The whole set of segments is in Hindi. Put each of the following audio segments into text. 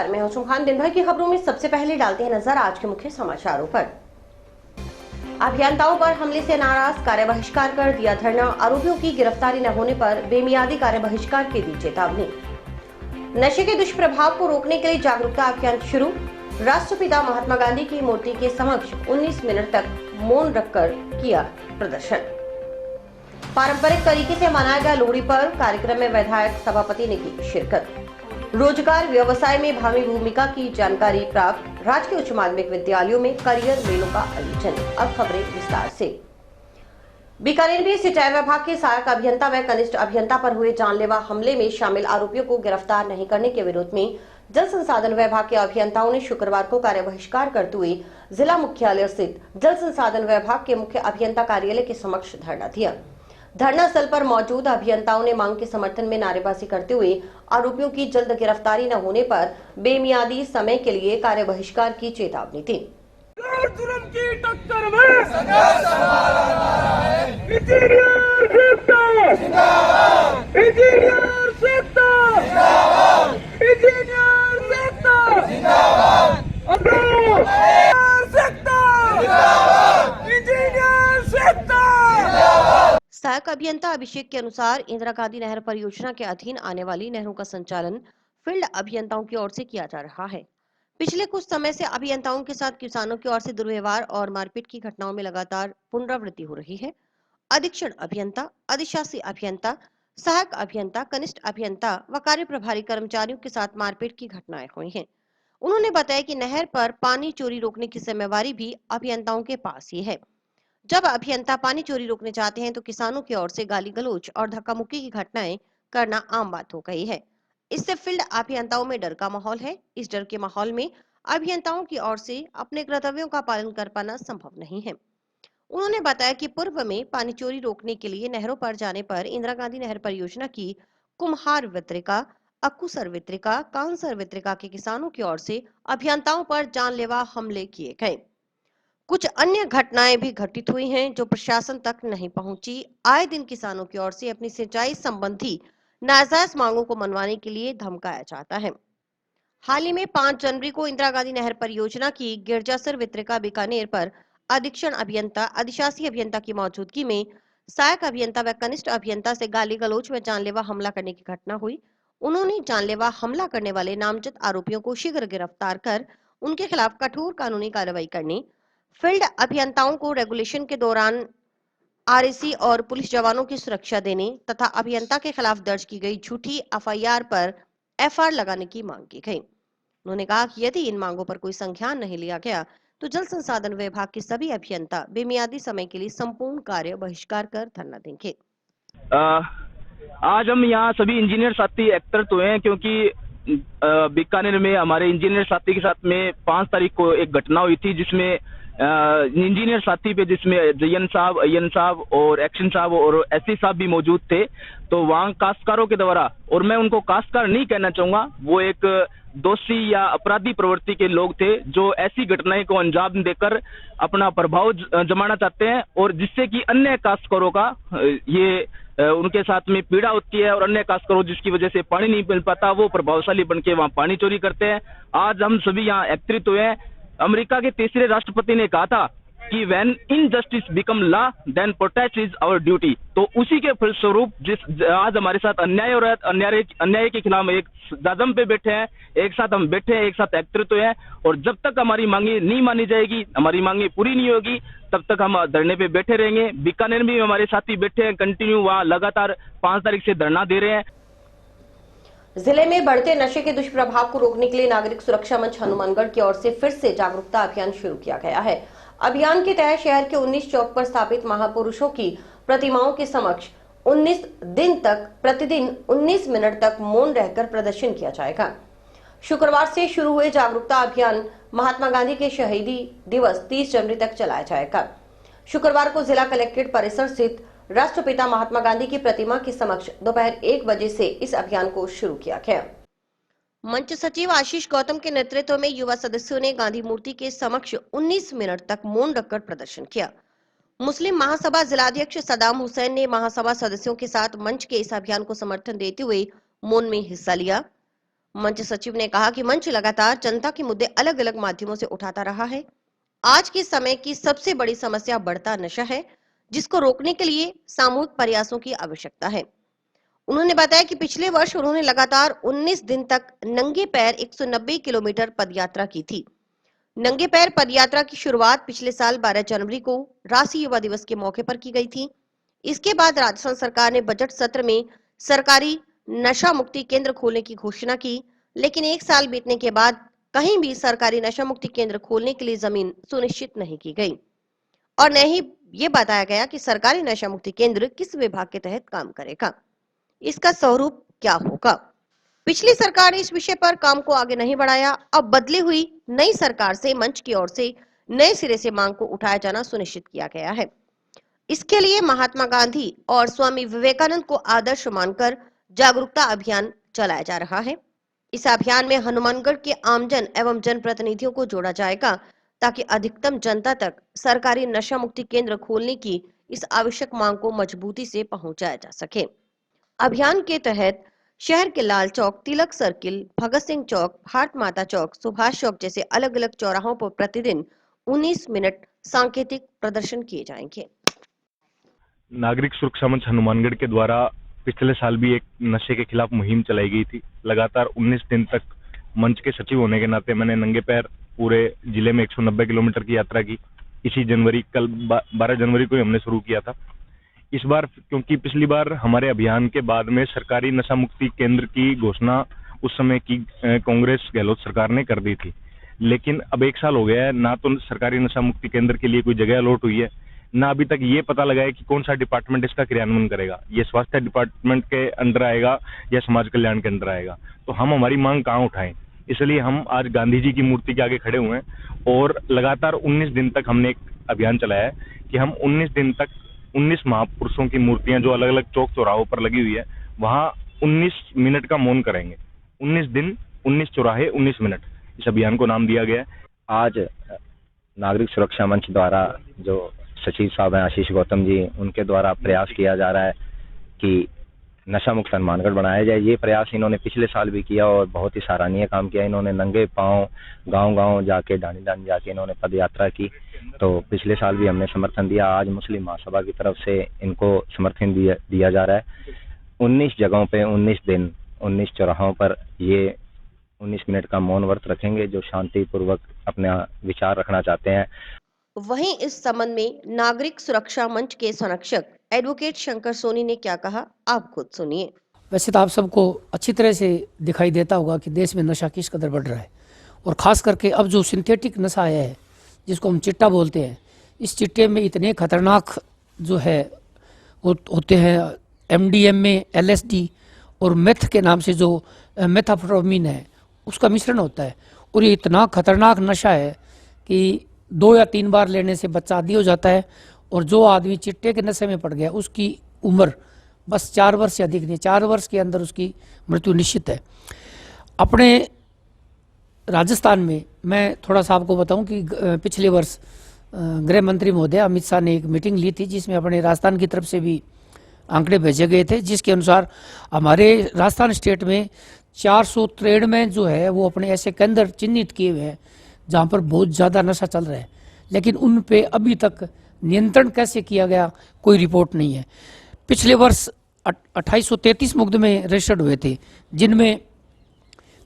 नमस्कार, मैं हूं खान। दिन भर की खबरों में सबसे पहले डालते हैं नजर आज के मुख्य समाचारों पर। अभियंताओं पर हमले से नाराज, कार्य बहिष्कार कर दिया धरना। आरोपियों की गिरफ्तारी न होने पर बेमियादी कार्य बहिष्कार की दी चेतावनी। नशे के दुष्प्रभाव को रोकने के लिए जागरूकता अभियान शुरू। राष्ट्रपिता महात्मा गांधी की मूर्ति के समक्ष 19 मिनट तक मौन रखकर किया प्रदर्शन। पारंपरिक तरीके से मनाया गया लोहड़ी पर्व, कार्यक्रम में विधायक सभापति ने की शिरकत। रोजगार व्यवसाय में भावी भूमिका की जानकारी प्राप्त। राजकीय उच्च माध्यमिक विद्यालयों में करियर मेलों का आयोजन। अब खबरें विस्तार से। बीकानेर में सिंचाई विभाग के सहायक अभियंता व कनिष्ठ अभियंता पर हुए जानलेवा हमले में शामिल आरोपियों को गिरफ्तार नहीं करने के विरोध में जल संसाधन विभाग के अभियंताओं ने शुक्रवार को कार्य बहिष्कार करते हुए जिला मुख्यालय स्थित जल संसाधन विभाग के मुख्य अभियंता कार्यालय के समक्ष धरना दिया। धरना स्थल पर मौजूद अभियंताओं ने मांग के समर्थन में नारेबाजी करते हुए आरोपियों की जल्द गिरफ्तारी न होने पर बेमियादी समय के लिए कार्य बहिष्कार की चेतावनी दी। जुर्म की टक्कर में संघर्ष हमारा नारा है। इंजीनियर जिंदाबाद, जिंदाबाद। इंजीनियर जिंदाबाद, जिंदाबाद। इंजीनियर जिंदाबाद, जिंदाबाद। इंजीनियर जिंदाबाद, इंजीनियर जिंदाबाद। सहायक अभियंता अभिषेक के अनुसार इंदिरा गांधी नहर परियोजना के अधीन आने वाली नहरों का संचालन फील्ड अभियंताओं की ओर से किया जा रहा है। पिछले कुछ समय से अभियंताओं के साथ किसानों की ओर से दुर्व्यवहार और मारपीट की घटनाओं में लगातार पुनरावृत्ति हो रही है। अधीक्षण अभियंता, अधिशासी अभियंता, सहायक अभियंता, कनिष्ठ अभियंता व कार्य प्रभारी कर्मचारियों के साथ मारपीट की घटनाएं हुई हैं। उन्होंने बताया कि नहर पर पानी चोरी रोकने की जिम्मेवारी भी अभियंताओं के पास ही है। जब अभियंता पानी चोरी रोकने चाहते हैं तो किसानों की ओर से गाली गलौज और धक्का मुक्की की घटनाएं करना आम बात हो गई है। इससे फील्ड अभियंताओं में डर का माहौल है। इस डर के माहौल में अभियंताओं की ओर से अपने कर्तव्यों का पालन कर पाना संभव नहीं है। उन्होंने बताया कि पूर्व में पानी चोरी रोकने के लिए नहरों पर जाने पर इंदिरा गांधी नहर परियोजना की कुम्हार वितरिका, अक्कुसर वितरिका, कांसर वितरिका के किसानों की ओर से अभियंताओं पर जानलेवा हमले किए गए। कुछ अन्य घटनाएं भी घटित हुई हैं जो प्रशासन तक नहीं पहुंची। आए दिन किसानों की ओर से अपनी सिंचाई संबंधी नाजायज मांगों को मनवाने के लिए धमकाया जाता है। हाल ही में 5 जनवरी को इंदिरा गांधी नहर परियोजना की गिरजासर वितरिका बीकानेर पर अधीक्षण अभियंता, अधिशासी अभियंता की मौजूदगी में सहायक अभियंता व कनिष्ठ अभियंता से गाली गलौज व जानलेवा हमला करने की घटना हुई। उन्होंने जानलेवा हमला करने वाले नामजद आरोपियों को शीघ्र गिरफ्तार कर उनके खिलाफ कठोर कानूनी कार्रवाई करने, फील्ड अभियंताओं को रेगुलेशन के दौरान आरएसी और पुलिस जवानों की सुरक्षा देने तथा अभियंता के खिलाफ दर्ज की गई झूठी एफआईआर पर एफआईआर लगाने की मांग की गई। उन्होंने कहा कि यदि इन मांगों पर कोई संज्ञान नहीं लिया गया तो जल संसाधन विभाग के सभी अभियंता बेमियादी समय के लिए संपूर्ण कार्य बहिष्कार कर धरना देंगे। आज हम यहाँ सभी इंजीनियर साथी एकत्रित हुए हैं क्योंकि बीकानेर में हमारे इंजीनियर साथी के साथ में 5 तारीख को एक घटना हुई थी जिसमें इंजीनियर साथी पे जिसमें जयन साहब, अयन साहब और एक्शन साहब और एससी साहब भी मौजूद थे। तो वहाँ काश्तकारों के द्वारा, और मैं उनको काश्तकार नहीं कहना चाहूंगा, वो एक दोषी या अपराधी प्रवृत्ति के लोग थे जो ऐसी घटनाएं को अंजाम देकर अपना प्रभाव जमाना चाहते हैं और जिससे कि अन्य काश्तकारों का ये उनके साथ में पीड़ा होती है और अन्य काश्तकारों जिसकी वजह से पानी नहीं मिल पाता वो प्रभावशाली बनके वहाँ पानी चोरी करते हैं। आज हम सभी यहाँ एकत्रित हुए हैं। अमेरिका के तीसरे राष्ट्रपति ने कहा था कि when injustice become law then protest is our duty. तो उसी के फलस्वरूप जिस आज हमारे साथ अन्याय हो रहा है, अन्याय के खिलाफ एक दादम पे बैठे हैं, एक साथ हम बैठे हैं, एक साथ एकत्रित हुए हैं और जब तक हमारी मांगे नहीं मानी जाएगी, हमारी मांगे पूरी नहीं होगी, तब तक हम धरने पे बैठे रहेंगे। बीकानेर में हमारे साथी बैठे हैं, कंटिन्यू वहाँ लगातार 5 तारीख से धरना दे रहे हैं। जिले में बढ़ते नशे के दुष्प्रभाव को रोकने के लिए नागरिक सुरक्षा मंच हनुमानगढ़ की ओर से फिर से जागरूकता अभियान शुरू किया गया है। अभियान के तहत शहर के 19 चौक पर स्थापित महापुरुषों की प्रतिमाओं के समक्ष 19 दिन तक प्रतिदिन 19 मिनट तक मौन रहकर प्रदर्शन किया जाएगा। शुक्रवार से शुरू हुए जागरूकता अभियान महात्मा गांधी के शहीदी दिवस 30 जनवरी तक चलाया जाएगा। शुक्रवार को जिला कलेक्ट्रेट परिसर स्थित राष्ट्रपिता महात्मा गांधी की प्रतिमा के समक्ष दोपहर 1 बजे से इस अभियान को शुरू किया गया। मंच सचिव आशीष गौतम के नेतृत्व में युवा सदस्यों ने गांधी मूर्ति के समक्ष 19 मिनट तक मौन रखकर प्रदर्शन किया। मुस्लिम महासभा जिलाध्यक्ष सदाम हुसैन ने महासभा सदस्यों के साथ मंच के इस अभियान को समर्थन देते हुए मौन में हिस्सा लिया। मंच सचिव ने कहा कि मंच लगातार जनता के मुद्दे अलग अलग माध्यमों से उठाता रहा है। आज के समय की सबसे बड़ी समस्या बढ़ता नशा है, जिसको रोकने के लिए सामूहिक प्रयासों की आवश्यकता है। उन्होंने बताया कि पिछले वर्ष उन्होंने लगातार 19 दिन तक नंगे पैर 190 किलोमीटर पदयात्रा की थी। नंगे पैर पदयात्रा की शुरुआत पिछले साल 12 जनवरी को राष्ट्रीय युवा दिवस के मौके पर की गई थी। इसके बाद राजस्थान सरकार ने बजट सत्र में सरकारी नशा मुक्ति केंद्र खोलने की घोषणा की, लेकिन एक साल बीतने के बाद कहीं भी सरकारी नशा मुक्ति केंद्र खोलने के लिए जमीन सुनिश्चित नहीं की गई और न ही ये बताया गया कि सरकारी नशा मुक्ति केंद्र किस विभाग के तहत काम करेगा, इसका स्वरूप क्या होगा। पिछली सरकार ने इस विषय पर काम को आगे नहीं बढ़ाया। अब बदली हुई नई सरकार से मंच की ओर से नए सिरे से मांग को उठाया जाना सुनिश्चित किया गया है। इसके लिए महात्मा गांधी और स्वामी विवेकानंद को आदर्श मानकर जागरूकता अभियान चलाया जा रहा है। इस अभियान में हनुमानगढ़ के आमजन एवं जनप्रतिनिधियों को जोड़ा जाएगा ताकि अधिकतम जनता तक सरकारी नशा मुक्ति केंद्र खोलने की इस आवश्यक मांग को मजबूती से पहुंचाया जा सके। अभियान के तहत शहर के लाल चौक, तिलक सर्किल, भगत सिंह चौक, भारत माता चौक, सुभाष चौक जैसे अलग अलग चौराहों पर प्रतिदिन 19 मिनट सांकेतिक प्रदर्शन किए जाएंगे। नागरिक सुरक्षा मंच हनुमानगढ़ के द्वारा पिछले साल भी एक नशे के खिलाफ मुहिम चलाई गई थी। लगातार 19 दिन तक मंच के सचिव होने के नाते मैंने नंगे पैर पूरे जिले में 190 किलोमीटर की यात्रा की। इसी जनवरी, कल 12 जनवरी को ही हमने शुरू किया था। इस बार क्योंकि पिछली बार हमारे अभियान के बाद में सरकारी नशा मुक्ति केंद्र की घोषणा उस समय की कांग्रेस गहलोत सरकार ने कर दी थी, लेकिन अब एक साल हो गया है, ना तो सरकारी नशा मुक्ति केंद्र के लिए कोई जगह अलॉट हुई है, ना अभी तक ये पता लगा है कि कौन सा डिपार्टमेंट इसका क्रियान्वयन करेगा। ये स्वास्थ्य डिपार्टमेंट के अंडर आएगा या समाज कल्याण के अंडर आएगा। तो हम हमारी मांग कहाँ उठाएं, इसलिए हम आज गांधी जी की मूर्ति के आगे खड़े हुए हैं और लगातार 19 दिन तक हमने एक अभियान चलाया है कि हम 19 दिन तक 19 महापुरुषों की मूर्तियां जो अलग अलग चौक चौराहों पर लगी हुई है, वहां 19 मिनट का मौन करेंगे। 19 दिन, 19 चौराहे, 19 मिनट, इस अभियान को नाम दिया गया है। आज नागरिक सुरक्षा मंच द्वारा जो सचिव साहब हैं आशीष गौतम जी, उनके द्वारा प्रयास किया जा रहा है कि नशा मुक्त हनुमानगढ़ बनाया जाए। ये प्रयास इन्होंने पिछले साल भी किया और बहुत ही सराहनीय काम किया। इन्होंने नंगे पांव गांव-गांव जाके, ढाणी-ढाणी जाके इन्होंने पद यात्रा की। तो पिछले साल भी हमने समर्थन दिया। आज मुस्लिम महासभा की तरफ से इनको समर्थन दिया जा रहा है। 19 जगहों पे 19 दिन 19 चौराहों पर ये 19 मिनट का मौन व्रत रखेंगे, जो शांतिपूर्वक अपना विचार रखना चाहते हैं। वहीं इस संबंध में नागरिक सुरक्षा मंच के संरक्षक एडवोकेट शंकर सोनी ने क्या कहा, आप खुद सुनिए। वैसे तो आप सबको अच्छी तरह से दिखाई देता होगा कि देश में नशा किस कदर बढ़ रहा है, और ख़ास करके अब जो सिंथेटिक नशा आया है जिसको हम चिट्टा बोलते हैं, इस चिट्टे में इतने खतरनाक जो है वो होते हैं MDMA, LSD और मेथ के नाम से जो मेथाम्फेटामिन है उसका मिश्रण होता है, और ये इतना खतरनाक नशा है कि 2 या 3 बार लेने से बच्चा आदी हो जाता है, और जो आदमी चिट्टे के नशे में पड़ गया उसकी उम्र बस 4 वर्ष से अधिक नहीं, 4 वर्ष के अंदर उसकी मृत्यु निश्चित है। अपने राजस्थान में मैं थोड़ा सा आपको बताऊं कि पिछले वर्ष गृह मंत्री महोदय अमित शाह ने एक मीटिंग ली थी जिसमें अपने राजस्थान की तरफ से भी आंकड़े भेजे गए थे, जिसके अनुसार हमारे राजस्थान स्टेट में 493 जो है वो अपने ऐसे केंद्र चिन्हित किए हुए हैं जहाँ पर बहुत ज़्यादा नशा चल रहा है, लेकिन उन पे अभी तक नियंत्रण कैसे किया गया कोई रिपोर्ट नहीं है। पिछले वर्ष 2833 मुकदमे रजिस्टर्ड हुए थे, जिनमें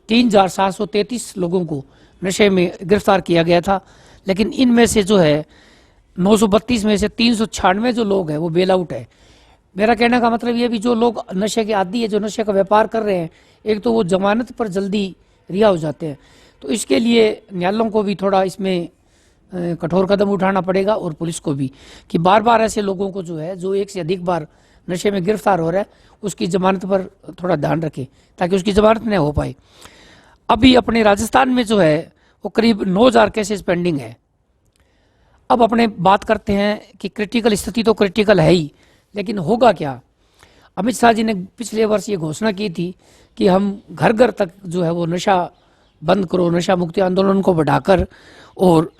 3733 लोगों को नशे में गिरफ्तार किया गया था, लेकिन इनमें से जो है 932 में से 396 जो लोग हैं वो बेल आउट है। मेरा कहने का मतलब ये भी जो लोग नशे के आदी है, जो नशे का व्यापार कर रहे हैं, एक तो वो जमानत पर जल्दी रिहा हो जाते हैं। तो इसके लिए न्यायालयों को भी थोड़ा इसमें कठोर कदम उठाना पड़ेगा, और पुलिस को भी, कि बार बार ऐसे लोगों को जो है जो एक से अधिक बार नशे में गिरफ्तार हो रहा है उसकी जमानत पर थोड़ा ध्यान रखे ताकि उसकी जमानत न हो पाए। अभी अपने राजस्थान में जो है वो करीब 9000 केसेस पेंडिंग है। अब अपने बात करते हैं कि क्रिटिकल स्थिति तो क्रिटिकल है ही, लेकिन होगा क्या। अमित शाह जी ने पिछले वर्ष ये घोषणा की थी कि हम घर घर तक जो है वो नशा बंद करो, नशा मुक्ति आंदोलन को बढ़ाकर, और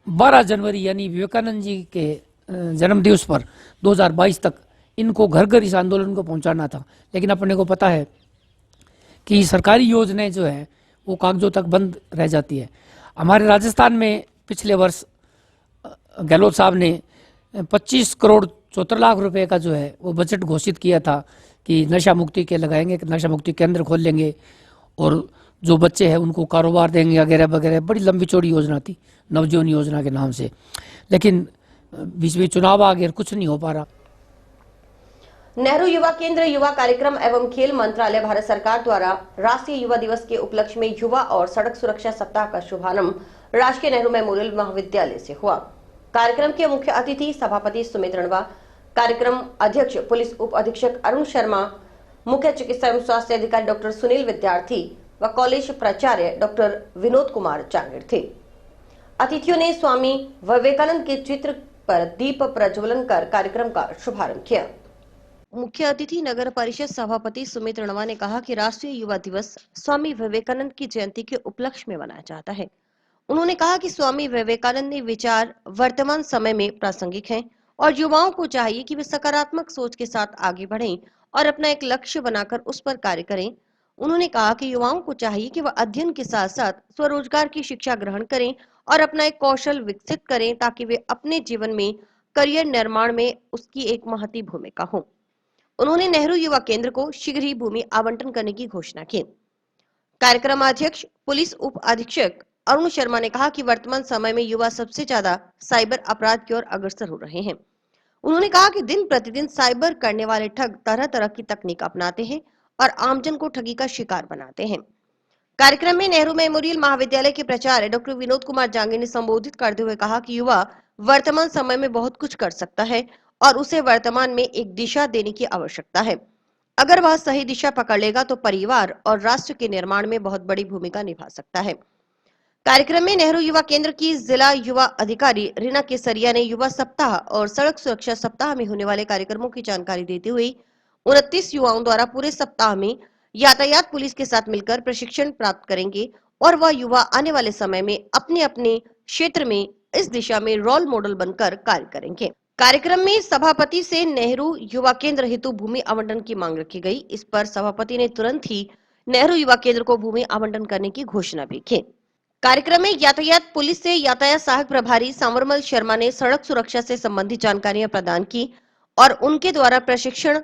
12 जनवरी यानी विवेकानंद जी के जन्म दिवस पर 2022 तक इनको घर घर इस आंदोलन को पहुंचाना था। लेकिन अपने को पता है कि सरकारी योजनाएं जो है वो कागजों तक बंद रह जाती है। हमारे राजस्थान में पिछले वर्ष गहलोत साहब ने 25 करोड़ 74 लाख रुपए का जो है वो बजट घोषित किया था कि नशा मुक्ति के लगाएंगे, नशा मुक्ति केंद्र खोल लेंगे और जो बच्चे हैं उनको कारोबार देंगे वगैरह वगैरह। बड़ी लंबी चौड़ी योजना थी नवजीवन योजना के नाम से, लेकिन बीच में चुनाव आ गए और कुछ नहीं हो पा रहा। नेहरू युवा केंद्र युवा कार्यक्रम एवं खेल मंत्रालय भारत सरकार द्वारा राष्ट्रीय युवा दिवस के उपलक्ष्य में युवा और सड़क सुरक्षा सप्ताह का शुभारंभ राजकीय नेहरू मेमोरियल महाविद्यालय से हुआ। कार्यक्रम के मुख्य अतिथि सभापति सुमित रणवा, कार्यक्रम अध्यक्ष पुलिस उप अधीक्षक अरुण शर्मा, मुख्य चिकित्सा एवं स्वास्थ्य अधिकारी डॉक्टर सुनील विद्यार्थी व कॉलेज प्राचार्य डॉक्टर विनोद कुमार जांगिड़ थे। अतिथियों ने स्वामी विवेकानंद के चित्र पर दीप प्रज्वलन कर कार्यक्रम का शुभारंभ किया। मुख्य अतिथि नगर परिषद सभापति सुमित रणवा ने कहा कि राष्ट्रीय युवा दिवस स्वामी विवेकानंद की जयंती के उपलक्ष्य में मनाया जाता है। उन्होंने कहा कि स्वामी विवेकानंद ने विचार वर्तमान समय में प्रासंगिक हैं और युवाओं को चाहिए कि वे सकारात्मक सोच के साथ आगे बढ़ें और अपना एक लक्ष्य बनाकर उस पर कार्य करें। उन्होंने कहा कि युवाओं को चाहिए कि वह अध्ययन के साथ साथ स्वरोजगार की शिक्षा ग्रहण करें और अपना एक कौशल विकसित करें ताकि वे अपने जीवन में करियर निर्माण में उसकी एक महती भूमिका हो। उन्होंने नेहरू युवा केंद्र को शीघ्र ही भूमि आवंटन करने की घोषणा की। कार्यक्रम अध्यक्ष पुलिस उप अधीक्षक अरुण शर्मा ने कहा कि वर्तमान समय में युवा सबसे ज्यादा साइबर अपराध की ओर अग्रसर हो रहे हैं। उन्होंने कहा कि दिन प्रतिदिन साइबर करने वाले ठग तरह तरह की तकनीक अपनाते हैं और आमजन को ठगी का शिकार बनाते हैं। कार्यक्रम में नेहरू मेमोरियल महाविद्यालय के प्राचार्य डॉक्टर विनोद कुमार जांगिड़ ने संबोधित करते हुए कहा कि युवा वर्तमान समय में बहुत कुछ कर सकता है और उसे वर्तमान में एक दिशा देने की आवश्यकता है। अगर वह सही दिशा पकड़ लेगा तो परिवार और राष्ट्र के निर्माण में बहुत बड़ी भूमिका निभा सकता है। कार्यक्रम में नेहरू युवा केंद्र की जिला युवा अधिकारी रीना केसरिया ने युवा सप्ताह और सड़क सुरक्षा सप्ताह में होने वाले कार्यक्रमों की जानकारी देते हुए 29 युवाओं द्वारा पूरे सप्ताह में यातायात पुलिस के साथ मिलकर प्रशिक्षण प्राप्त करेंगे और वह युवा आने वाले समय में अपने अपने क्षेत्र में इस दिशा में रोल मॉडल बनकर कार्य करेंगे। कार्यक्रम में सभापति से नेहरू युवा केंद्र हेतु भूमि आवंटन की मांग रखी गई। इस पर सभापति ने तुरंत ही नेहरू युवा केंद्र को भूमि आवंटन करने की घोषणा भी की। कार्यक्रम में यातायात पुलिस से यातायात सहायक प्रभारी सांवरमल शर्मा ने सड़क सुरक्षा से संबंधित जानकारियां प्रदान की और उनके द्वारा प्रशिक्षण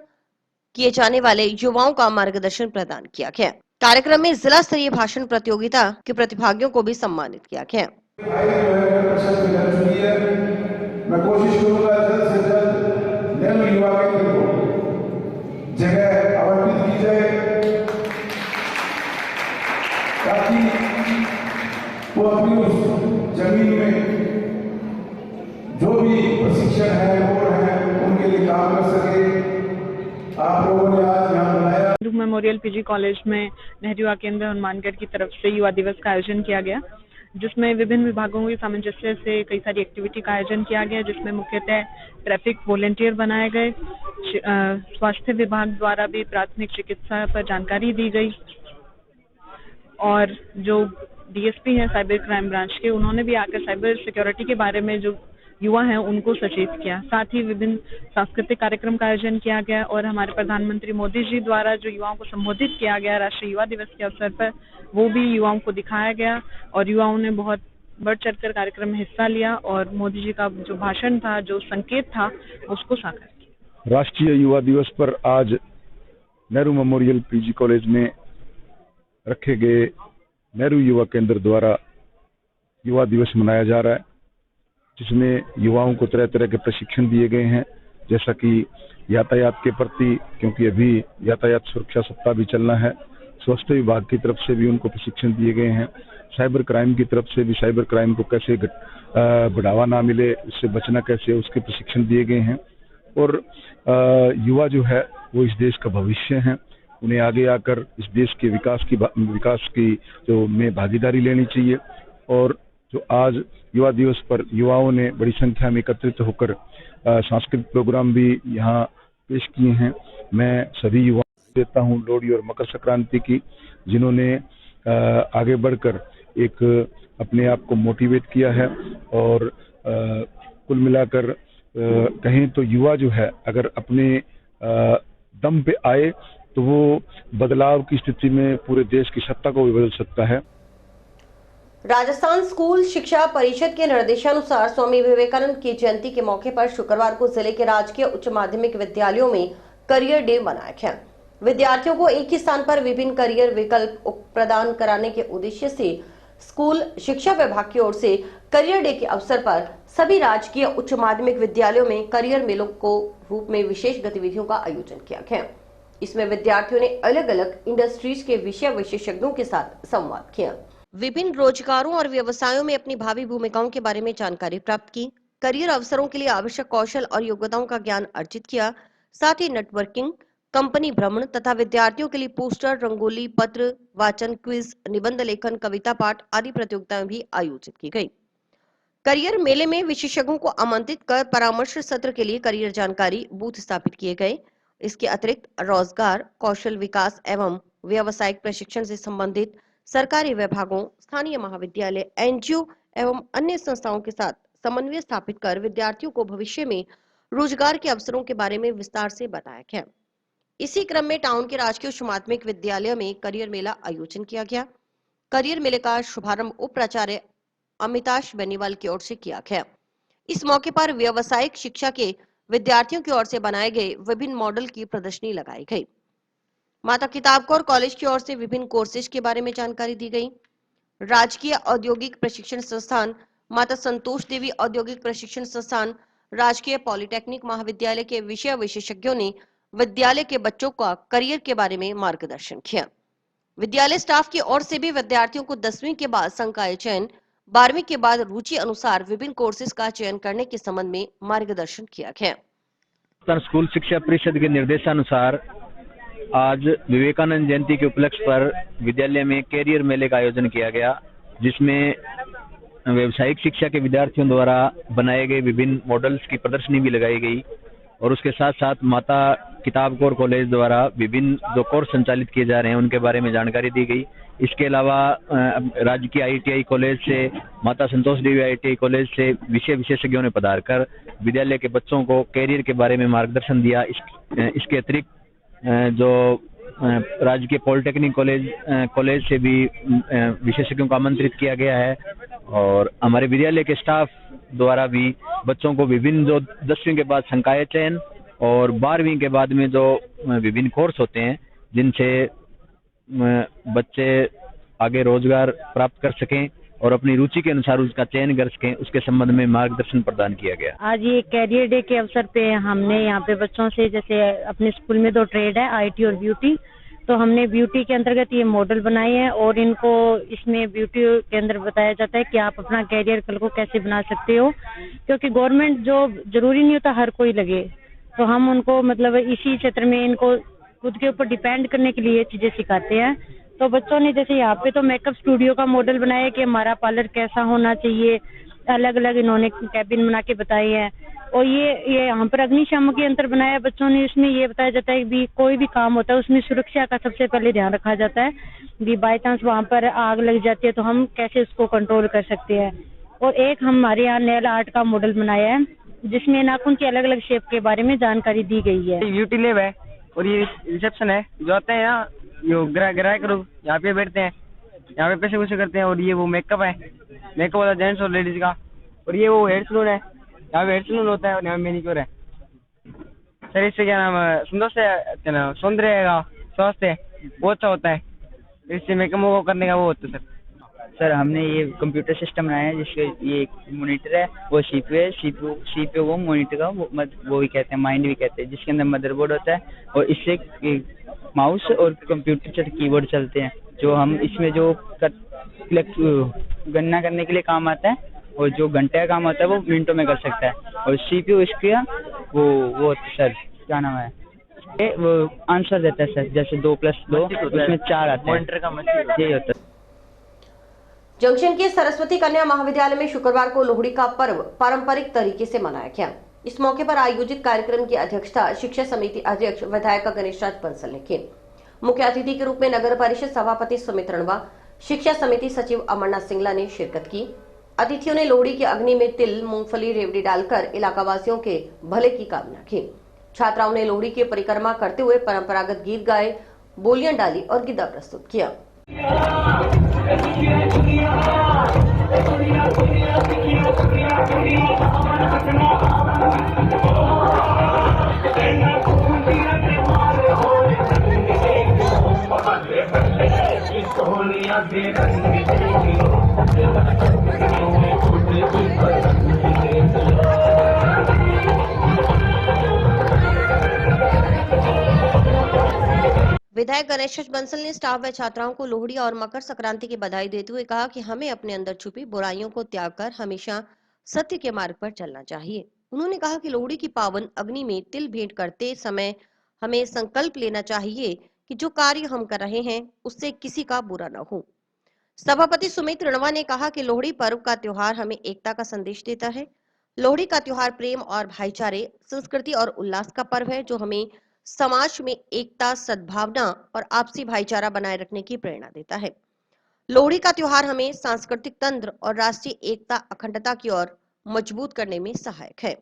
किए जाने वाले युवाओं का मार्गदर्शन प्रदान किया गया। कार्यक्रम में जिला स्तरीय भाषण प्रतियोगिता के प्रतिभागियों को भी सम्मानित किया गया। मैं कोशिश करूंगा जल्द से जल्द नेहरू युवा केंद्र को जगह आवंटित की जाए ताकि वो अपनी उस जमीन में जो भी प्रशिक्षण है वो है उनके लिए काम कर सके। आप लोगों ने आज यहाँ बनाया नेहरू मेमोरियल पीजी कॉलेज में नेहरू युवा केंद्र हनुमानगढ़ की तरफ से युवा दिवस का आयोजन किया गया, जिसमें विभिन्न विभागों के सामंजस्य से कई सारी एक्टिविटी का आयोजन किया गया, जिसमें मुख्यतः ट्रैफिक वॉलेंटियर बनाए गए, स्वास्थ्य विभाग द्वारा भी प्राथमिक चिकित्सा पर जानकारी दी गई और जो डीएसपी हैं साइबर क्राइम ब्रांच के, उन्होंने भी आकर साइबर सिक्योरिटी के बारे में जो युवा हैं उनको सचेत किया। साथ ही विभिन्न सांस्कृतिक कार्यक्रम का आयोजन किया गया और हमारे प्रधानमंत्री मोदी जी द्वारा जो युवाओं को संबोधित किया गया राष्ट्रीय युवा दिवस के अवसर पर, वो भी युवाओं को दिखाया गया और युवाओं ने बहुत बढ़ चढ़कर कार्यक्रम में हिस्सा लिया और मोदी जी का जो भाषण था, जो संकेत था, उसको साकार किया। राष्ट्रीय युवा दिवस पर आज नेहरू मेमोरियल पीजी कॉलेज में रखे गए नेहरू युवा केंद्र द्वारा युवा दिवस मनाया जा रहा है, जिसमें युवाओं को तरह तरह के प्रशिक्षण दिए गए हैं, जैसा कि यातायात के प्रति, क्योंकि अभी यातायात सुरक्षा सप्ताह भी चलना है, स्वास्थ्य विभाग की तरफ से भी उनको प्रशिक्षण दिए गए हैं, साइबर क्राइम की तरफ से भी साइबर क्राइम को कैसे बढ़ावा ना मिले, उससे बचना कैसे, उसके प्रशिक्षण दिए गए हैं। और युवा जो है वो इस देश का भविष्य है, उन्हें आगे आकर इस देश के विकास की जो में भागीदारी लेनी चाहिए। और जो आज युवा दिवस पर युवाओं ने बड़ी संख्या में एकत्रित होकर सांस्कृतिक प्रोग्राम भी यहाँ पेश किए हैं। मैं सभी युवाओं को देता हूँ लोहड़ी और मकर संक्रांति की, जिन्होंने आगे बढ़कर एक अपने आप को मोटिवेट किया है। और कुल मिलाकर कहें तो युवा जो है अगर अपने दम पे आए तो वो बदलाव की स्थिति में पूरे देश की सत्ता को भी बदल सकता है। राजस्थान स्कूल शिक्षा परिषद के निर्देशानुसार स्वामी विवेकानंद की जयंती के मौके पर शुक्रवार को जिले के राजकीय उच्च माध्यमिक विद्यालयों में करियर डे मनाया गया। विद्यार्थियों को एक ही स्थान पर विभिन्न करियर विकल्प प्रदान कराने के उद्देश्य से स्कूल शिक्षा विभाग की ओर से करियर डे के अवसर पर सभी राजकीय उच्च माध्यमिक विद्यालयों में करियर मेलों को रूप में विशेष गतिविधियों का आयोजन किया गया। इसमें विद्यार्थियों ने अलग अलग इंडस्ट्रीज के विषय विशेषज्ञों के साथ संवाद किया, विभिन्न रोजगारों और व्यवसायों में अपनी भावी भूमिकाओं के बारे में जानकारी प्राप्त की, करियर अवसरों के लिए आवश्यक कौशल और योग्यताओं का ज्ञान अर्जित किया। साथ ही नेटवर्किंग, कंपनी भ्रमण तथा विद्यार्थियों के लिए पोस्टर, रंगोली, पत्र वाचन, क्विज, निबंध लेखन, कविता पाठ आदि प्रतियोगिताएं भी आयोजित की गई। करियर मेले में विशेषज्ञों को आमंत्रित कर परामर्श सत्र के लिए करियर जानकारी बूथ स्थापित किए गए। इसके अतिरिक्त रोजगार, कौशल विकास एवं व्यावसायिक प्रशिक्षण से संबंधित सरकारी विभागों, स्थानीय महाविद्यालय, एनजीओ एवं अन्य संस्थाओं के साथ समन्वय स्थापित कर विद्यार्थियों को भविष्य में रोजगार के अवसरों के बारे में विस्तार से बताया गया। इसी क्रम में टाउन के राजकीय उच्च माध्यमिक विद्यालय में करियर मेला आयोजन किया गया। करियर मेले का शुभारंभ उप प्राचार्य अमिताश बेनीवाल की ओर से किया गया। इस मौके पर व्यावसायिक शिक्षा के विद्यार्थियों की ओर से बनाए गए विभिन्न मॉडल की प्रदर्शनी लगाई गई। माता किताब कौर कॉलेज की ओर से विभिन्न कोर्सेज के बारे में जानकारी दी गई। राजकीय औद्योगिक प्रशिक्षण संस्थान, माता संतोष देवी औद्योगिक प्रशिक्षण संस्थान, राजकीय पॉलिटेक्निक महाविद्यालय के विषय विशेषज्ञों ने विद्यालय के बच्चों का करियर के बारे में मार्गदर्शन किया। विद्यालय स्टाफ की ओर से भी विद्यार्थियों को 10वीं के बाद संकाय चयन, 12वीं के बाद रुचि अनुसार विभिन्न कोर्सेज का चयन करने के संबंध में मार्गदर्शन किया गया। स्कूल शिक्षा परिषद के निर्देशानुसार आज विवेकानंद जयंती के उपलक्ष्य पर विद्यालय में कैरियर मेले का आयोजन किया गया, जिसमें व्यवसायिक शिक्षा के विद्यार्थियों द्वारा बनाए गए विभिन्न मॉडल्स की प्रदर्शनी भी लगाई गई और उसके साथ साथ माता किताब कौर कॉलेज द्वारा विभिन्न जो कोर्स संचालित किए जा रहे हैं उनके बारे में जानकारी दी गई। इसके अलावा राजकीय ITI कॉलेज से, माता संतोष देवी ITI कॉलेज से विषय विशेषज्ञों ने पधार कर विद्यालय के बच्चों को कैरियर के बारे में मार्गदर्शन दिया। इसके अतिरिक्त जो राजकीय पॉलिटेक्निक कॉलेज से भी विशेषज्ञों को आमंत्रित किया गया है और हमारे विद्यालय के स्टाफ द्वारा भी बच्चों को विभिन्न जो 10वीं के बाद संकाय चयन और 12वीं के बाद में जो विभिन्न कोर्स होते हैं जिनसे बच्चे आगे रोजगार प्राप्त कर सकें और अपनी रुचि के अनुसार उसका चयन कर सकें, उसके संबंध में मार्गदर्शन प्रदान किया गया। आज ये कैरियर डे के अवसर पे हमने यहाँ पे बच्चों से, जैसे अपने स्कूल में 2 ट्रेड है, IT और ब्यूटी, तो हमने ब्यूटी के अंतर्गत ये मॉडल बनाए हैं और इनको इसमें ब्यूटी के अंदर बताया जाता है कि आप अपना कैरियर कल को कैसे बना सकते हो, क्योंकि गवर्नमेंट जॉब जरूरी नहीं होता हर कोई लगे, तो हम उनको मतलब इसी क्षेत्र में इनको खुद के ऊपर डिपेंड करने के लिए ये चीजें सिखाते हैं। तो बच्चों ने जैसे यहाँ पे तो मेकअप स्टूडियो का मॉडल बनाया कि हमारा पार्लर कैसा होना चाहिए, अलग अलग इन्होंने कैबिन बना के बताए हैं। और ये यहाँ पर अग्निशामक के अंतर बनाया बच्चों ने, इसमें ये बताया जाता है कि कोई भी काम होता है उसमें सुरक्षा का सबसे पहले ध्यान रखा जाता है कि बाई चांस वहाँ पर आग लग जाती है तो हम कैसे उसको कंट्रोल कर सकते हैं। और एक हमारे यहाँ नेल आर्ट का मॉडल बनाया है जिसमें नाखून की अलग अलग शेप के बारे में जानकारी दी गई है। ब्यूटी लैब है और ये रिसेप्शन है, जो आते हैं यहाँ यो ग्राहक लोग यहाँ पे बैठते हैं, यहाँ पे पैसे वैसे करते हैं। और ये वो मेकअप है, मेकअप होता है जेंट्स और लेडीज का। और ये वो हेयर सलून है, यहाँ पे हेयर सलून होता है और यहाँ मैनिक्योर है। सर इससे क्या नाम सुंदर से क्या नाम सौंदर्य का स्वास्थ्य बहुत अच्छा होता है, इससे मेकअप करने का वो होता है। सर हमने ये कंप्यूटर सिस्टम बनाया है जिसके ये मॉनिटर है, वो CPU है, CPU वो मॉनिटर का वो भी कहते हैं, माइंड भी कहते हैं, जिसके अंदर मदरबोर्ड होता है और इससे माउस और कंप्यूटर कीबोर्ड चलते हैं, जो हम इसमें जो गणना करने के लिए काम आता है और जो घंटे का काम होता है वो मिनटों में कर सकता है। और CPU इसका वो सर क्या नाम है, वो आंसर देता है सर, जैसे 2 + 2 उसमें 4 आता है, मॉनिटर का यही होता है। जंक्शन के सरस्वती कन्या महाविद्यालय में शुक्रवार को लोहड़ी का पर्व पारंपरिक तरीके से मनाया गया। इस मौके पर आयोजित कार्यक्रम की अध्यक्षता शिक्षा समिति अध्यक्ष विधायक गणेश राज बंसल ने की। मुख्य अतिथि के रूप में नगर परिषद सभापति सुमित रणवा, शिक्षा समिति सचिव अमरनाथ सिंगला ने शिरकत की। अतिथियों ने लोहड़ी की अग्नि में तिल, मूंगफली, रेवड़ी डालकर इलाकावासियों के भले की कामना की। छात्राओं ने लोहड़ी की परिक्रमा करते हुए परंपरागत गीत गाए बोलियां डाली और गिद्दा प्रस्तुत किया। विधायक गणेश बंसल ने स्टाफ व छात्राओं को लोहड़ी और मकर संक्रांति की बधाई देते हुए कहा कि हमें अपने अंदर छुपी बुराइयों को त्याग कर हमेशा सत्य के मार्ग पर चलना चाहिए। उन्होंने कहा कि लोहड़ी की पावन अग्नि में तिल भेंट करते समय हमें संकल्प लेना चाहिए कि जो कार्य हम कर रहे हैं उससे किसी का बुरा न हो। सभापति सुमित रणवा ने कहा कि लोहड़ी पर्व का त्योहार हमें एकता का संदेश देता है। लोहड़ी का त्योहार प्रेम और भाईचारे, संस्कृति और उल्लास का पर्व है जो हमें समाज में एकता, सद्भावना और आपसी भाईचारा बनाए रखने की प्रेरणा देता है। लोहड़ी का त्योहार हमें सांस्कृतिक तंत्र और राष्ट्रीय एकता, अखंडता की ओर मजबूत करने में सहायक है।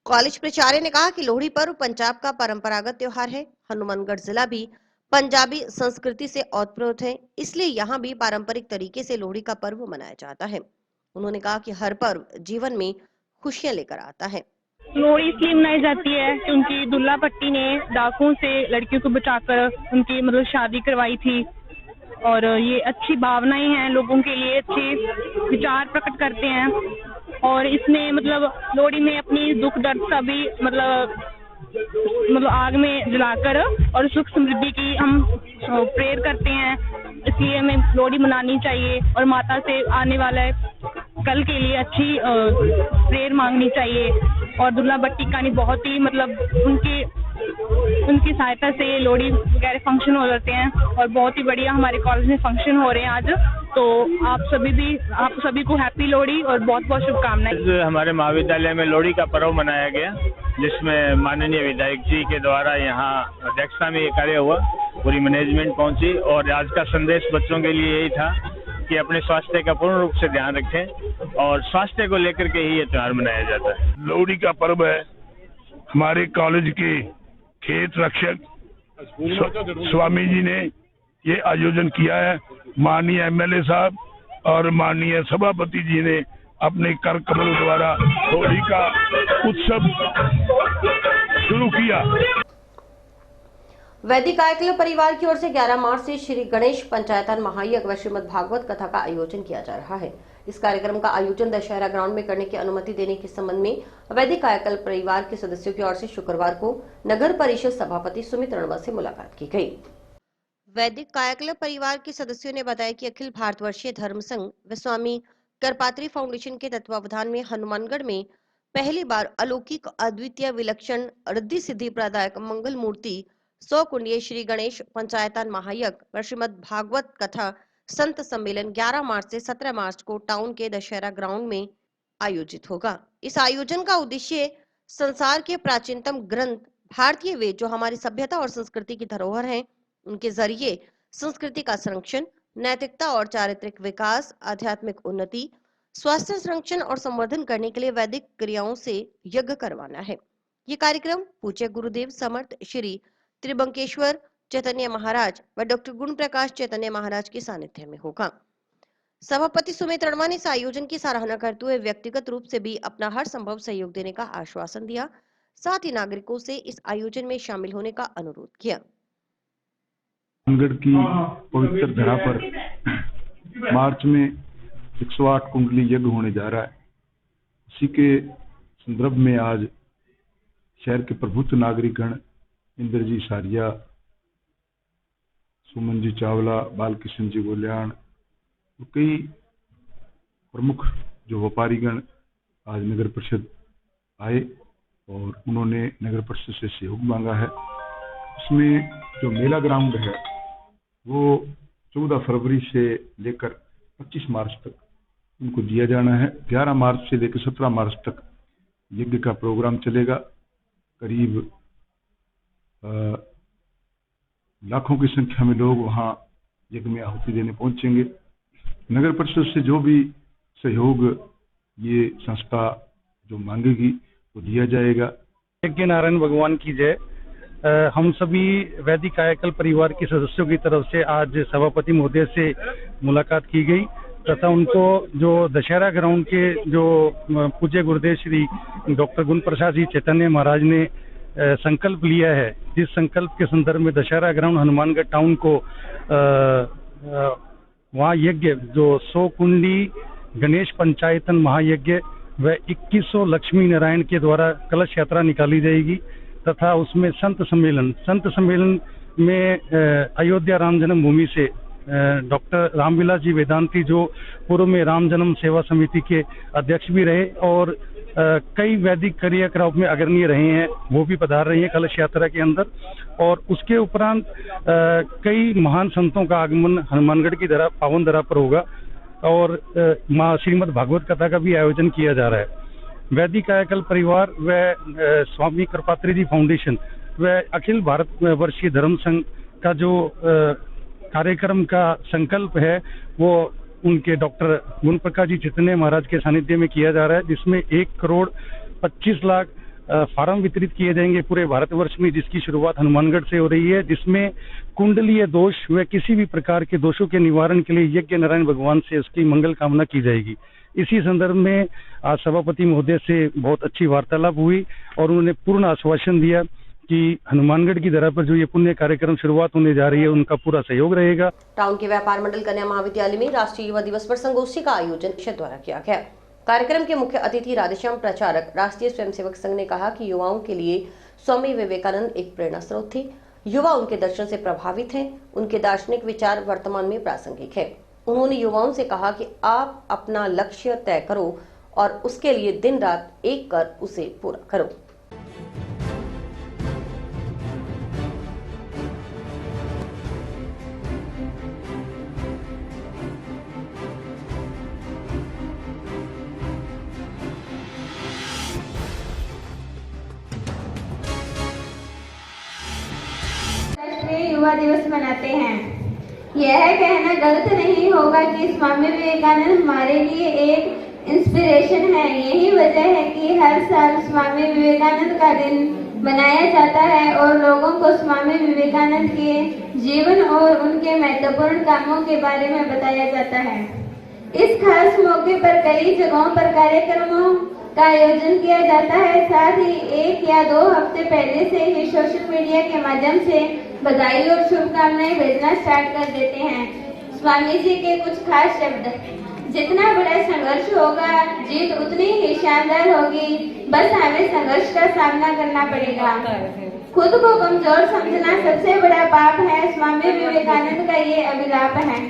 कॉलेज प्राचार्य ने कहा कि लोहड़ी पर्व पंजाब का परंपरागत त्योहार है। हनुमानगढ़ जिला भी पंजाबी संस्कृति से ओतप्रोत है, इसलिए यहाँ भी पारंपरिक तरीके से लोहड़ी का पर्व मनाया जाता है। उन्होंने कहा कि हर पर्व जीवन में खुशियां लेकर आता है। लोहड़ी इसलिए मनाई जाती है क्योंकि दुल्ला भट्टी ने डाकुओं से लड़कियों को बचाकर उनकी शादी करवाई थी और ये अच्छी भावनाएं हैं, लोगों के लिए अच्छे विचार प्रकट करते हैं और इसमें लोहड़ी में अपनी दुख दर्द सभी आग में जलाकर और सुख समृद्धि की हम प्रेयर करते हैं। इसलिए हमें लोहड़ी मनानी चाहिए और माता से आने वाले कल के लिए अच्छी प्रेयर मांगनी चाहिए। और दुल्ला भट्टी कहानी बहुत ही उनकी सहायता से लोहड़ी वगैरह फंक्शन हो जाते हैं और बहुत ही बढ़िया हमारे कॉलेज में फंक्शन हो रहे हैं आज। तो आप सभी को हैप्पी लोहड़ी और बहुत बहुत शुभकामनाएं। हमारे महाविद्यालय में लोहड़ी का पर्व मनाया गया जिसमें माननीय विधायक जी के द्वारा यहाँ अध्यक्षता में ये कार्य हुआ, पूरी मैनेजमेंट पहुंची और आज का संदेश बच्चों के लिए यही था कि अपने स्वास्थ्य का पूर्ण रूप से ध्यान रखें और स्वास्थ्य को लेकर के ही ये त्योहार मनाया जाता है। लोहड़ी का पर्व है। हमारे कॉलेज के खेत रक्षक स्वामी जी ने ये आयोजन किया है। माननीय एमएलए साहब और माननीय सभापति जी ने अपने कर कमलों द्वारा होली का उत्सव शुरू किया। वैदिक कायकल परिवार की ओर से 11 मार्च से श्री गणेश पंचायतन महायज्ञ व श्रीमद् भागवत कथा का आयोजन किया जा रहा है। इस कार्यक्रम का आयोजन दशहरा ग्राउंड में करने की अनुमति देने के संबंध में वैदिक कायकल परिवार के सदस्यों की ओर से शुक्रवार को नगर परिषद सभापति सुमित रणवा से मुलाकात की गई। वैदिक कायकल परिवार के सदस्यों ने बताया कि अखिल भारतवर्षीय धर्म संघ व स्वामी करपात्री फाउंडेशन के तत्वावधान में हनुमानगढ़ में पहली बार अलौकिक, अद्वितीय, विलक्षण, रिद्धि सिद्धि प्रदायक मंगल मूर्ति 100 कुंडीय श्री गणेश पंचायतन महायज्ञ व श्रीमद् भागवत कथा संत सम्मेलन 11 मार्च से 17 मार्च को टाउन के दशहरा ग्राउंड में आयोजित होगा। इस आयोजन का उद्देश्य संसार के प्राचीनतम ग्रंथ भारतीय वेद जो हमारी सभ्यता और संस्कृति की धरोहर हैं, उनके जरिए संस्कृति का संरक्षण, नैतिकता और चारित्रिक विकास, आध्यात्मिक उन्नति, स्वास्थ्य संरक्षण और संवर्धन करने के लिए वैदिक क्रियाओं से यज्ञ करवाना है। ये कार्यक्रम पूज्य गुरुदेव समर्थ श्री त्रिबंकेश्वर चैतन्य महाराज व डॉक्टर गुण प्रकाश चैतन्य महाराज के सानिध्य में होगा। सभापति सुमित रणवा ने इस आयोजन की सराहना करते हुए व्यक्तिगत रूप से भी अपना हर संभव सहयोग देने का आश्वासन दिया, साथ ही नागरिकों से इस आयोजन में शामिल होने का अनुरोध किया। हनुमानगढ़ की पवित्र धरा पर मार्च में 108 कुंडली यज्ञ होने जा रहा है। इसी के संदर्भ में आज शहर के प्रबुद्ध नागरिकगण इंद्र जी सारिया, सुमन जी चावला, बालकृष्ण जी गोल्याण, कई प्रमुख जो व्यापारीगण आज नगर परिषद आए और उन्होंने नगर परिषद से सहयोग मांगा है। इसमें जो मेला ग्राउंड है वो 14 फरवरी से लेकर 25 मार्च तक उनको दिया जाना है। 11 मार्च से लेकर 17 मार्च तक यज्ञ का प्रोग्राम चलेगा। करीब लाखों की संख्या में लोग वहां यज्ञ में आहुति देने पहुंचेंगे। नगर परिषद से जो भी सहयोग ये संस्था जो मांगेगी वो दिया जाएगा। यज्ञ नारायण भगवान की जय। हम सभी वैदिक कायाकल्प परिवार के सदस्यों की तरफ से आज सभापति महोदय से मुलाकात की गई तथा उनको जो दशहरा ग्राउंड के जो पूज्य गुरुदेव श्री डॉक्टर गुण प्रसाद जी चैतन्य महाराज ने संकल्प लिया है, जिस संकल्प के संदर्भ में दशहरा ग्राउंड हनुमानगढ़ टाउन को वहाँ यज्ञ जो 100 कुंडी गणेश पंचायतन महायज्ञ व 2100 लक्ष्मी नारायण के द्वारा कलश यात्रा निकाली जाएगी तथा उसमें संत सम्मेलन में अयोध्या राम जन्मभूमि से डॉक्टर रामविलास जी वेदांती जो पूर्व में राम जन्म सेवा समिति के अध्यक्ष भी रहे और कई वैदिक क्रियाकलाप में अग्रणी रहे हैं, वो भी पधार रहे हैं कलश यात्रा के अंदर। और उसके उपरांत कई महान संतों का आगमन हनुमानगढ़ की पावन धरा पर होगा और माँ श्रीमद् भागवत कथा का भी आयोजन किया जा रहा है। वैदिक कायाकल्प परिवार व स्वामी कृपात्री जी फाउंडेशन व अखिल भारत वर्षीय धर्म संघ का जो कार्यक्रम का संकल्प है वो उनके डॉक्टर गुण प्रकाश जी चैतन्य महाराज के सानिध्य में किया जा रहा है, जिसमें 1,25,00,000 फार्म वितरित किए जाएंगे पूरे भारतवर्ष में, जिसकी शुरुआत हनुमानगढ़ से हो रही है, जिसमें कुंडलीय दोष व किसी भी प्रकार के दोषों के निवारण के लिए यज्ञ नारायण भगवान से उसकी मंगल कामना की जाएगी। इसी संदर्भ में आज सभापति महोदय से बहुत अच्छी वार्तालाप हुई और उन्होंने पूर्ण आश्वासन दिया कि हनुमानगढ़ की धरा पर जो ये पुण्य कार्यक्रम शुरुआत होने जा रही है उनका पूरा सहयोग रहेगा। टाउन के व्यापार मंडल कन्या महाविद्यालय में राष्ट्रीय युवा दिवस पर संगोष्ठी का आयोजन परिषद द्वारा किया गया। कार्यक्रम के मुख्य अतिथि राधेश्याम प्रचारक राष्ट्रीय स्वयंसेवक संघ ने कहा कि युवाओं के लिए स्वामी विवेकानंद एक प्रेरणा स्रोत थे। युवा उनके दर्शन से प्रभावित हैं, उनके दार्शनिक विचार वर्तमान में प्रासंगिक है। उन्होंने युवाओं से कहा कि आप अपना लक्ष्य तय करो और उसके लिए दिन रात एक कर उसे पूरा करो। युवा दिवस मनाते हैं। यह कहना गलत नहीं होगा कि स्वामी विवेकानंद हमारे लिए एक इंस्पिरेशन है। यही वजह है कि हर साल स्वामी विवेकानंद का दिन मनाया जाता है और लोगों को स्वामी विवेकानंद के जीवन और उनके महत्वपूर्ण कामों के बारे में बताया जाता है। इस खास मौके पर कई जगहों पर कार्यक्रमों का आयोजन किया जाता है। साथ ही 1 या 2 हफ्ते पहले से ही सोशल मीडिया के माध्यम से बधाई और शुभकामनाएं भेजना स्टार्ट कर देते हैं। स्वामी जी के कुछ खास शब्द, जितना बड़ा संघर्ष होगा जीत उतनी ही शानदार होगी, बस हमें संघर्ष का सामना करना पड़ेगा। खुद को कमजोर समझना सबसे बड़ा पाप है। स्वामी विवेकानंद का ये अभिलाप है।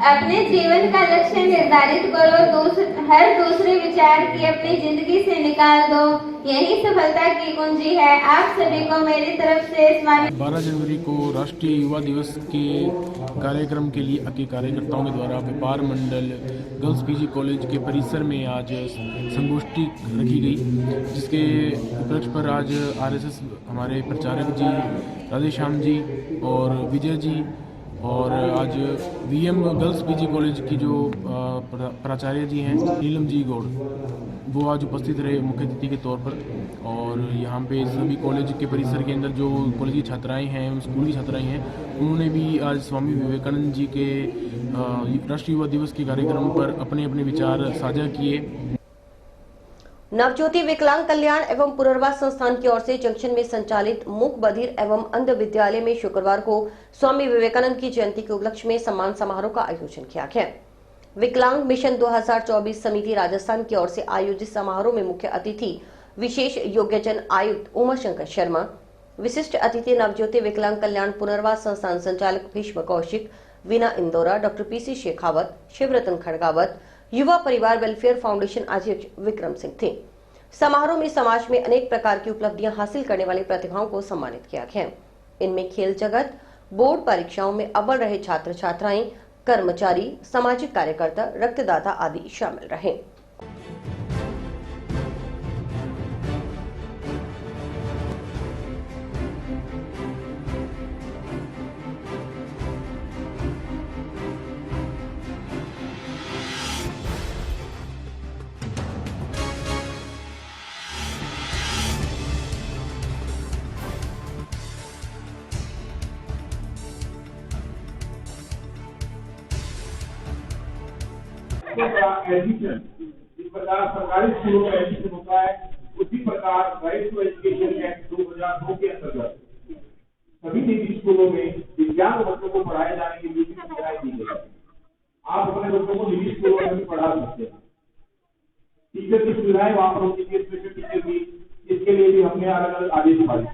अपने जीवन का लक्ष्य निर्धारित करो, हर दूसरे विचार की अपनी जिंदगी से निकाल दो, यही सफलता की कुंजी है। आप सभी को मेरी तरफ से 12 जनवरी को राष्ट्रीय युवा दिवस के कार्यक्रम के लिए के कार्यकर्ताओं के द्वारा व्यापार मंडल गर्ल्स पीजी कॉलेज के परिसर में आज संगोष्ठी रखी गई, जिसके उपलक्ष्य पर आज आरएसएस हमारे प्रचारक जी राधेश्याम जी और विजय जी और आज वीएम गर्ल्स पीजी कॉलेज की जो प्राचार्य जी हैं नीलम जी गौड़, वो आज उपस्थित रहे मुख्य अतिथि के तौर पर। और यहाँ पे सभी कॉलेज के परिसर के अंदर जो कॉलेज की छात्राएं हैं, स्कूल की छात्राएं हैं, उन्होंने भी आज स्वामी विवेकानंद जी के राष्ट्रीय युवा दिवस के कार्यक्रम पर अपने अपने विचार साझा किए। नवज्योति विकलांग कल्याण एवं पुनर्वास संस्थान की ओर से जंक्शन में संचालित मूक बधिर एवं अंध विद्यालय में शुक्रवार को स्वामी विवेकानंद की जयंती के उपलक्ष्य में सम्मान समारोह का आयोजन किया गया। विकलांग मिशन 2024 समिति राजस्थान की ओर से आयोजित समारोह में मुख्य अतिथि विशेष योग्यजन आयुक्त उमाशंकर शर्मा, विशिष्ट अतिथि नवज्योति विकलांग कल्याण पुनर्वास संस्थान संचालक भीष्म कौशिक, वीना इंदौरा, डॉक्टर पीसी शेखावत, शिवरतन खड़गावत, युवा परिवार वेलफेयर फाउंडेशन अध्यक्ष विक्रम सिंह थे। समारोह में समाज में अनेक प्रकार की उपलब्धियां हासिल करने वाली प्रतिभाओं को सम्मानित किया गया। इनमें खेल जगत, बोर्ड परीक्षाओं में अव्वल रहे छात्र छात्राएं, कर्मचारी, सामाजिक कार्यकर्ता, रक्तदाता आदि शामिल रहे। बच्चों का एडमिशन जिस प्रकार सरकारी स्कूलों में एडमिशन होता है, उसी प्रकार राइट टू एजुकेशन एक्ट 2002 के अंतर्गत सभी निजी स्कूलों में दिव्यांग बच्चों को पढ़ाए जाने के लिए सुविधाएं दी गई। आप अपने बच्चों को निजी स्कूलों में भी पढ़ा सकते हैं। टीचर की सुविधाएं वहां पर होती है, स्पेशल टीचर की, इसके लिए भी हमने अलग अलग आदेश पाले।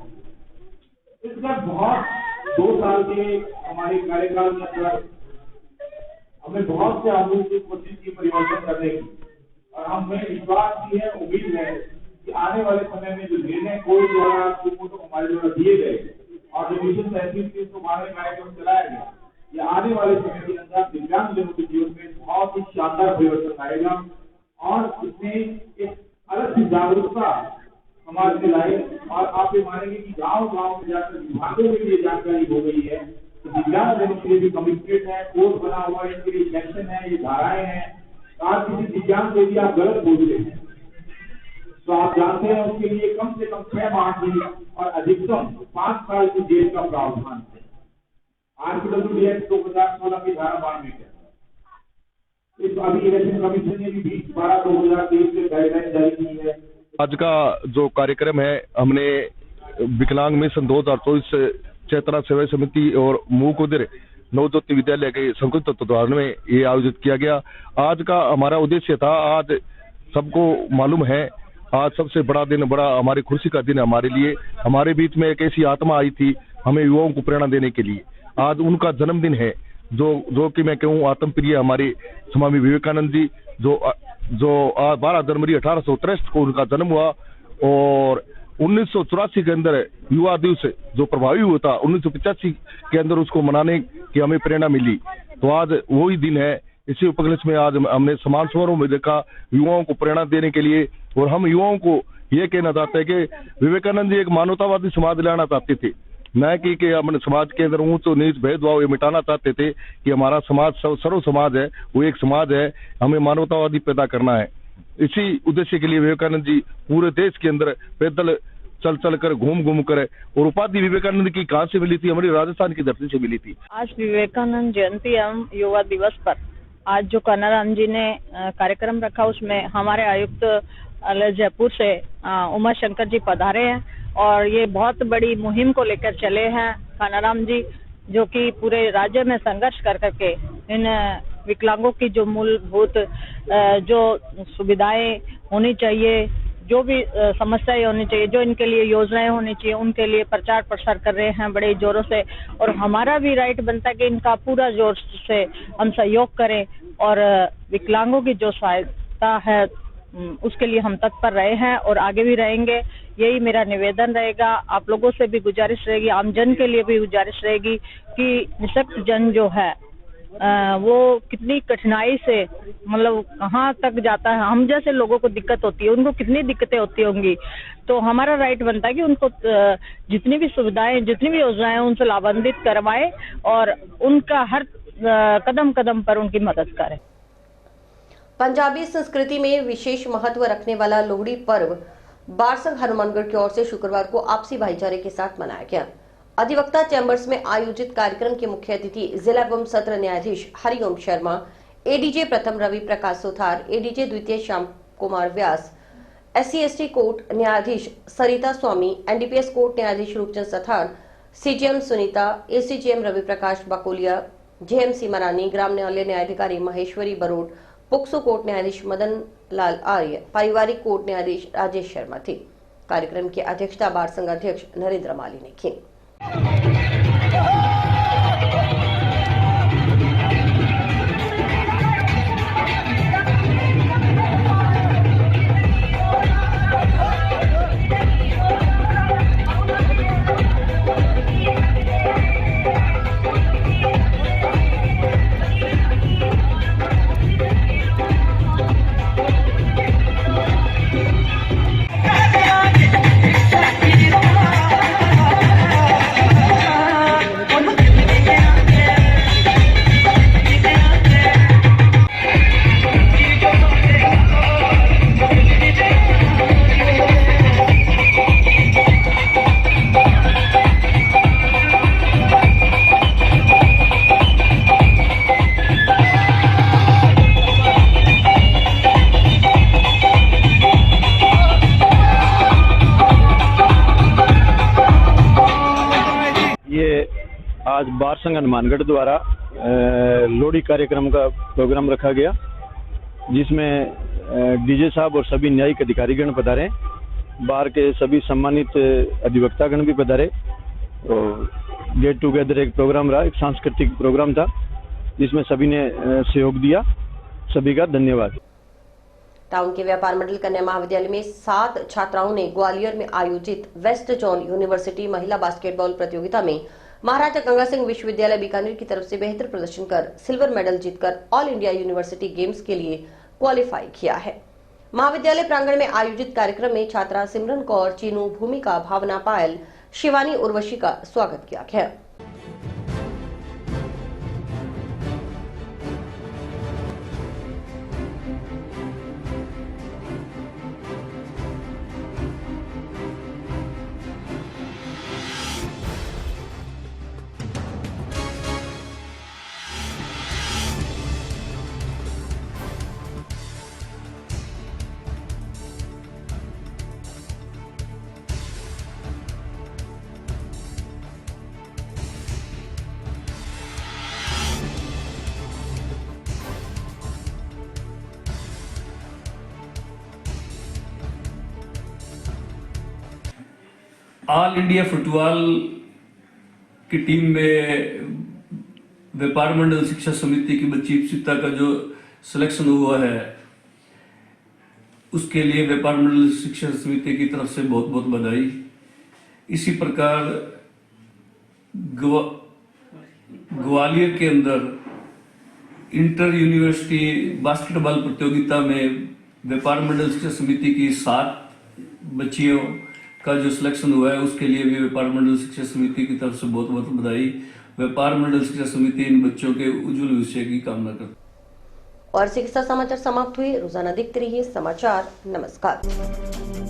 इसका बहुत 2 साल के हमारे कार्यकाल के अंदर हमने बहुत से आदमी की कोशिश की परिवर्तन करने की, और हमें विश्वास भी है, उम्मीद है कि आने वाले समय में जो निर्णय कोई द्वारा हमारे द्वारा दिए गए और जो मिशन 37 कार्यक्रम चलाया गया, ये आने वाले समय के अंदर दिव्यांग जनों के जीवन में बहुत ही शानदार परिवर्तन आएगा और इसमें एक अलग सी जागरूकता समाज में लाए। और आप ये मानेंगे कि गांव-गांव में जाकर विभागों में भी ये जानकारी हो गई है कि दिव्यांग जनों के लिए भी कमिटमेंट है, कोर्स बना हुआ है, इनके लिए सेक्शन है, ये धाराएं हैं। आज किसी दिव्यांग से भी आप गलत बोलते हैं तो आप जानते हैं उसके लिए कम से कम 6 माह की और अधिकतम 5 साल की जेल का प्रावधान है। आरपीडब्ल्यूडी एक्ट 2016 की धारा 92 के इस अभी इलेक्शन कमीशन ने भी 20/12/2023 से गाइडलाइन जारी की है। आज का जो कार्यक्रम है, हमने विकलांग मिशन 2024 चेतना सेवा समिति और मूक उदर नवज्योति विद्यालय के संयुक्त तत्वाधान में ये आयोजित किया गया। आज का हमारा उद्देश्य था, आज सबको मालूम है, आज सबसे बड़ा दिन, बड़ा हमारी खुशी का दिन है हमारे लिए। हमारे बीच में एक ऐसी आत्मा आई थी हमें युवाओं को प्रेरणा देने के लिए। आज उनका जन्मदिन है, जो कि मैं कहूँ आत्मप्रिय हमारे स्वामी विवेकानंद जी, जो 12 जनवरी 1863 को उनका जन्म हुआ और 1984 के अंदर युवा दिवस जो प्रभावी हुआ था, 1985 के अंदर उसको मनाने की हमें प्रेरणा मिली। तो आज वही दिन है। इसी उपलक्ष्य में आज हमने समान समारोह में देखा युवाओं को प्रेरणा देने के लिए, और हम युवाओं को ये कहना चाहते हैं कि विवेकानंद जी एक मानवतावादी समाज लाना चाहते थे, न कि अपने समाज के अंदर ऊंच नीच भेदभाव ये मिटाना चाहते थे कि हमारा समाज सर्व समाज है, वो एक समाज है, हमें मानवतावादी पैदा करना है। इसी उद्देश्य के लिए विवेकानंद जी पूरे देश के अंदर पैदल चल कर घूम कर, और उपाधि विवेकानंद की कहाँ से मिली थी? हमारी राजस्थान की धरती से मिली थी। आज विवेकानंद जयंती एवं युवा दिवस पर आज जो कानाराम जी ने कार्यक्रम रखा, उसमें हमारे आयुक्त जयपुर से उमा शंकर जी पधारे हैं और ये बहुत बड़ी मुहिम को लेकर चले हैं कानाराम जी, जो कि पूरे राज्य में संघर्ष कर करके इन विकलांगों की जो मूलभूत जो सुविधाएं होनी चाहिए, जो भी समस्याएं होनी चाहिए, जो इनके लिए योजनाएं होनी चाहिए, उनके लिए प्रचार प्रसार कर रहे हैं बड़े जोरों से। और हमारा भी राइट बनता है कि इनका पूरा जोर से हम सहयोग करें और विकलांगों की जो सहायता है उसके लिए हम तत्पर रहे हैं और आगे भी रहेंगे। यही मेरा निवेदन रहेगा। आप लोगों से भी गुजारिश रहेगी, आम जन के लिए भी गुजारिश रहेगी कि निःशक्त जन जो है वो कितनी कठिनाई से, मतलब कहाँ तक जाता है। हम जैसे लोगों को दिक्कत होती है, उनको कितनी दिक्कतें होती होंगी। तो हमारा राइट बनता है कि उनको जितनी भी सुविधाएं, जितनी भी योजनाएं उनसे लाभान्वित करवाए और उनका हर कदम कदम पर उनकी मदद करें। पंजाबी संस्कृति में विशेष महत्व रखने वाला लोहड़ी पर्व बारसंग हनुमानगढ़ की ओर से शुक्रवार को आपसी भाईचारे के साथ मनाया गया। अधिवक्ता चैम्बर्स में आयोजित कार्यक्रम के मुख्य अतिथि जिला एवं सत्र न्यायाधीश हरिओम शर्मा, एडीजे प्रथम रवि प्रकाश सुथार, एडीजे द्वितीय श्याम कुमार व्यास, SC/ST कोर्ट न्यायाधीश सरिता स्वामी, NDPS कोर्ट न्यायाधीश Roopchand सथार, CGM Sunita, ACGM Ravi Prakash बकोलिया, JMC मरानी, ग्राम न्यायालय न्यायाधिकारी महेश्वरी बरोड, पोक्सो कोर्ट न्यायाधीश मदन लाल आर्य, पारिवारिक कोर्ट न्यायाधीश राजेश शर्मा थे। कार्यक्रम की अध्यक्षता बारसंग अध्यक्ष नरेंद्र माली ने की। आज बार संघ हनुमानगढ़ द्वारा लोहड़ी कार्यक्रम का प्रोग्राम रखा गया, जिसमें डीजे साहब और सभी न्यायिक अधिकारीगण पधारे, बार के सभी सम्मानित अधिवक्तागण भी पधारे और गेट टुगेदर एक प्रोग्राम रहा, एक सांस्कृतिक प्रोग्राम था जिसमें सभी ने सहयोग दिया। सभी का धन्यवाद। टाउन के व्यापार मंडल कन्या महाविद्यालय में 7 छात्राओं ने ग्वालियर में आयोजित वेस्ट जोन यूनिवर्सिटी महिला बास्केटबॉल प्रतियोगिता में महाराजा गंगा सिंह विश्वविद्यालय बीकानेर की तरफ से बेहतर प्रदर्शन कर सिल्वर मेडल जीतकर ऑल इंडिया यूनिवर्सिटी गेम्स के लिए क्वालिफाई किया है। महाविद्यालय प्रांगण में आयोजित कार्यक्रम में छात्रा सिमरन कौर, चीनू, भूमिका, भावना, पायल, शिवानी, उर्वशी का स्वागत किया गया। ऑल इंडिया फुटबॉल की टीम में व्यापार मंडल शिक्षा समिति की बच्ची इप्सिता का जो सिलेक्शन हुआ है, उसके लिए व्यापार मंडल शिक्षा समिति की तरफ से बहुत बहुत बधाई। इसी प्रकार ग्वालियर के अंदर इंटर यूनिवर्सिटी बास्केटबॉल प्रतियोगिता में व्यापार मंडल शिक्षा समिति की 7 बच्चियों का जो सिलेक्शन हुआ है, उसके लिए भी व्यापार मंडल शिक्षा समिति की तरफ से बहुत बहुत बधाई। व्यापार मंडल शिक्षा समिति इन बच्चों के उज्जवल भविष्य की कामना करती है। और शिक्षा समाचार समाप्त हुए। रोजाना देखते रहिए समाचार। नमस्कार।